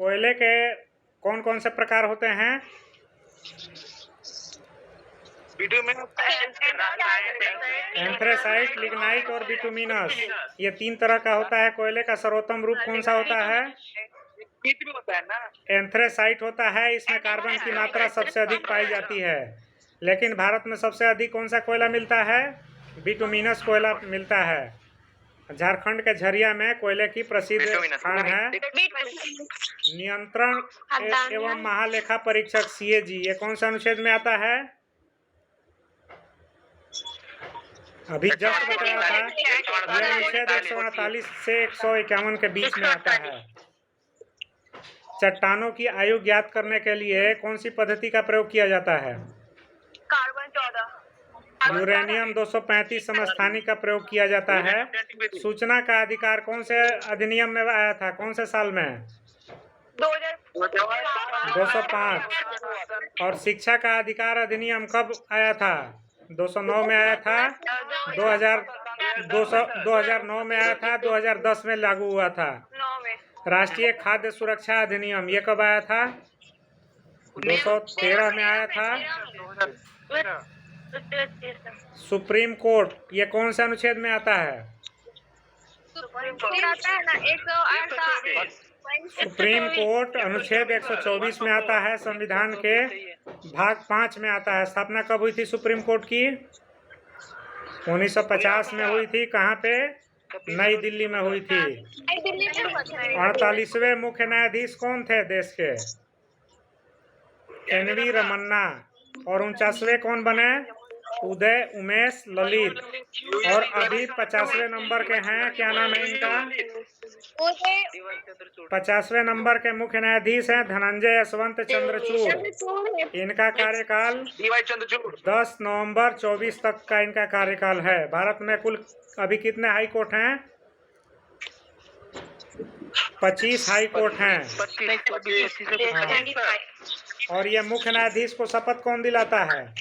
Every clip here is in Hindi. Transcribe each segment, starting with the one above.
कोयले के कौन कौन से प्रकार होते हैं? एंथ्रेसाइट, लिग्नाइट और बिटुमिनस, ये 3 तरह का होता है। कोयले का सर्वोत्तम रूप कौन सा होता है? एंथ्रेसाइट होता है। इसमें कार्बन की मात्रा सबसे अधिक पाई जाती है। लेकिन भारत में सबसे अधिक कौन सा कोयला मिलता है? बिटुमिनस कोयला मिलता है। झारखंड के झरिया में कोयले की प्रसिद्ध खान है। नियंत्रण एवं महालेखा परीक्षक CAG, ये कौन सा अनुच्छेद में आता है? अभी जस्ट बताया था, यह अनुच्छेद 148 से 151 के बीच में आता है। चट्टानों की आयु ज्ञात करने के लिए कौन सी पद्धति का प्रयोग किया जाता है? कार्बन 14। यूरेनियम 235 समस्थानिक का प्रयोग किया जाता है। सूचना का अधिकार कौन से अधिनियम में आया था? कौन से साल में? 205। और शिक्षा का अधिकार अधिनियम कब आया था? 209 में आया था। 2009 में आया था। 2010 में लागू हुआ था। राष्ट्रीय खाद्य सुरक्षा अधिनियम ये कब आया था? 213 में आया था। सुप्रीम कोर्ट ये कौन से अनुच्छेद में आता है? सुप्रीम कोर्ट अनुच्छेद 124 में आता है। संविधान के भाग 5 में आता है। स्थापना कब हुई थी सुप्रीम कोर्ट की? 1950 में हुई थी। कहाँ पे? नई दिल्ली में हुई थी। 48वें मुख्य न्यायाधीश कौन थे देश के? NV रमन्ना। और 49वें कौन बने? उदय उमेश ललित। और अभी 50वें नंबर के हैं, क्या नाम है इनका? 50वें नंबर के मुख्य न्यायाधीश हैं धनंजय यशवंत चंद्रचूड़। इनका कार्यकाल 10 नवंबर 24 तक का इनका कार्यकाल है। भारत में कुल अभी कितने हाई कोर्ट हैं? 25 हाई कोर्ट हैं। और ये मुख्य न्यायाधीश को शपथ कौन दिलाता है?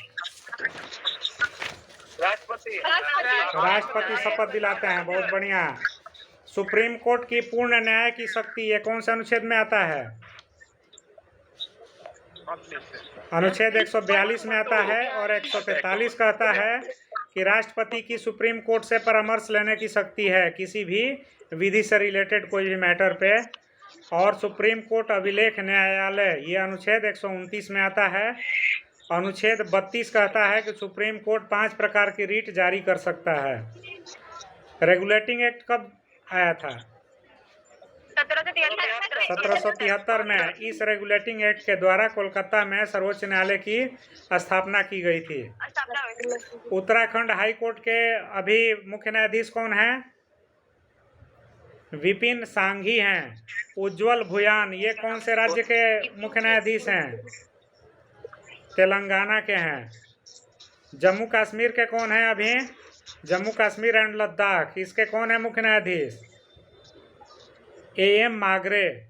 राष्ट्रपति शपथ दिलाते हैं। बहुत बढ़िया। सुप्रीम कोर्ट की पूर्ण न्याय की शक्ति ये कौन से अनुच्छेद में आता है? अनुच्छेद 142 में आता है। और 143 कहता है कि राष्ट्रपति की सुप्रीम कोर्ट से परामर्श लेने की शक्ति है किसी भी विधि से रिलेटेड कोई भी मैटर पे। और सुप्रीम कोर्ट अभिलेख न्यायालय ये अनुच्छेद 129 में आता है। अनुच्छेद 32 कहता है कि सुप्रीम कोर्ट 5 प्रकार की रीट जारी कर सकता है। रेगुलेटिंग एक्ट कब आया था? 1773 में। इस रेगुलेटिंग एक्ट के द्वारा कोलकाता में सर्वोच्च न्यायालय की स्थापना की गई थी। उत्तराखंड हाई कोर्ट के अभी मुख्य न्यायाधीश कौन है? विपिन सांघी हैं। उज्ज्वल भुयान ये कौन से राज्य के मुख्य न्यायाधीश हैं? तेलंगाना के हैं। जम्मू कश्मीर के कौन है अभी? जम्मू कश्मीर एंड लद्दाख, इसके कौन है मुख्य न्यायाधीश? AM मागरे।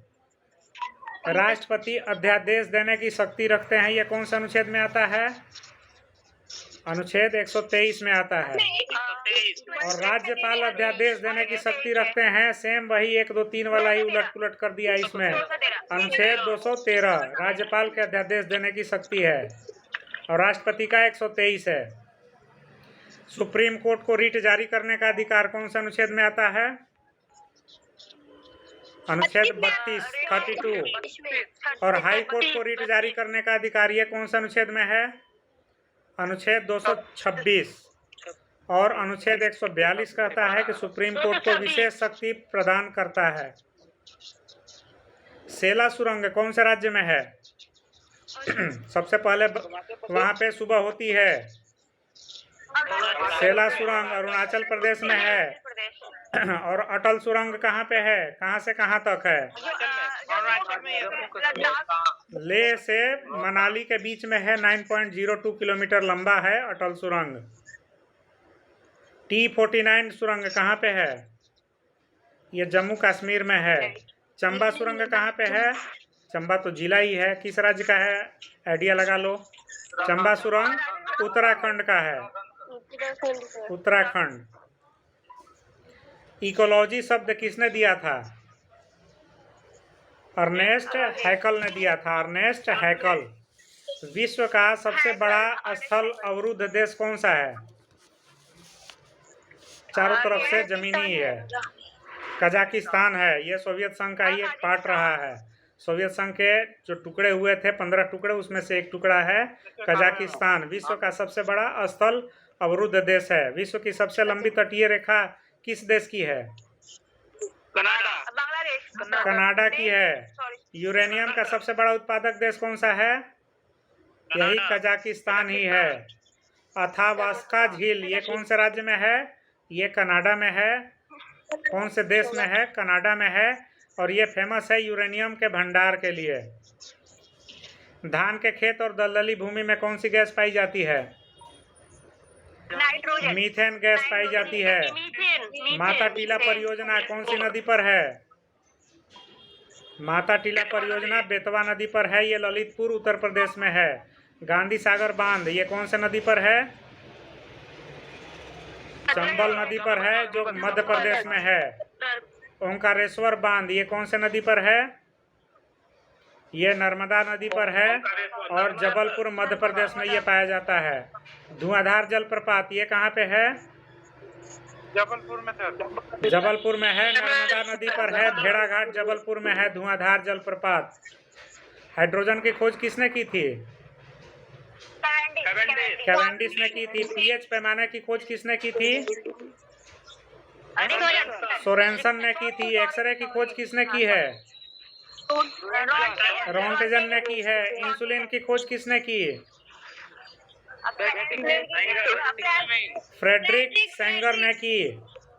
राष्ट्रपति अध्यादेश देने की शक्ति रखते हैं, ये कौन सा अनुच्छेद में आता है? अनुच्छेद 123 में आता है। और राज्यपाल अध्यादेश देने की शक्ति रखते हैं, सेम वही 1, 2, 3 वाला ही उलट पुलट कर दिया इसमें। अनुच्छेद 213 राज्यपाल के अध्यादेश देने की शक्ति है और राष्ट्रपति का 123 है। सुप्रीम कोर्ट को रीट जारी करने का अधिकार कौन सा अनुच्छेद में आता है? अनुच्छेद 32। और हाई कोर्ट को रीट जारी करने का अधिकार ये कौन सा अनुच्छेद में है? अनुच्छेद 226। और अनुच्छेद 142 कहता है कि सुप्रीम कोर्ट को विशेष शक्ति प्रदान करता है। सेला सुरंग कौन से राज्य में है? सबसे पहले वहाँ पे सुबह होती है। सेला सुरंग अरुणाचल प्रदेश में है। और अटल सुरंग कहाँ पे है? कहाँ से कहाँ तक है? लेह से मनाली के बीच में है। 9.02 किलोमीटर लंबा है अटल सुरंग। T49 सुरंग कहाँ पे है? ये जम्मू कश्मीर में है। चंबा सुरंग कहाँ पे है? चंबा तो जिला ही है, किस राज्य का है? आइडिया लगा लो। चंबा सुरंग उत्तराखंड का है। उत्तराखंड। इकोलॉजी शब्द किसने दिया था? अर्नेस्ट हैकल ने दिया था, अर्नेस्ट हैकल। विश्व का सबसे बड़ा स्थल अवरुद्ध देश कौन सा है? चारों तरफ से जमीनी ही है। कजाकिस्तान है, ये सोवियत संघ का ही एक पार्ट रहा है। सोवियत संघ के जो टुकड़े हुए थे 15 टुकड़े, उसमें से एक टुकड़ा है कजाकिस्तान। विश्व का सबसे बड़ा स्थल अवरुद्ध देश है। विश्व की सबसे लंबी तटीय रेखा किस देश की है? बांग्लादेश। कनाडा की है। सॉरी। यूरेनियम का सबसे बड़ा उत्पादक देश कौन सा है? यही कजाकिस्तान ही है। अथावास्का झील ये कौन से राज्य में है? ये कनाडा में है। कौन से देश में है? कनाडा में है। और ये फेमस है यूरेनियम के भंडार के लिए। धान के खेत और दलदली भूमि में कौन सी गैस पाई जाती है? नाइट्रोजन। मीथेन गैस पाई जाती है। माता टीला परियोजना कौन सी नदी पर है? माता टीला परियोजना बेतवा नदी पर है। ये ललितपुर उत्तर प्रदेश में है। गांधी सागर बांध ये कौन से नदी पर है? चंबल नदी पर है, जो मध्य प्रदेश में है। ओंकारेश्वर बांध ये कौन से नदी पर है? ये नर्मदा नदी पर है और जबलपुर मध्य प्रदेश में ये पाया जाता है। धुआंधार जलप्रपात ये कहाँ पे है? जबलपुर में सर। जबलपुर में है, नर्मदा नदी पर है। भेड़ाघाट जबलपुर में है धुआंधार जलप्रपात। हाइड्रोजन की खोज किसने की थी? कैवेंडिश ने की थी। पीएच पैमाने की खोज किसने की थी? सोरेनसन ने की थी। एक्सरे की खोज किसने की है? रोंटगन ने की है। इंसुलिन की खोज किसने की? फ्रेडरिक सेंगर ने की।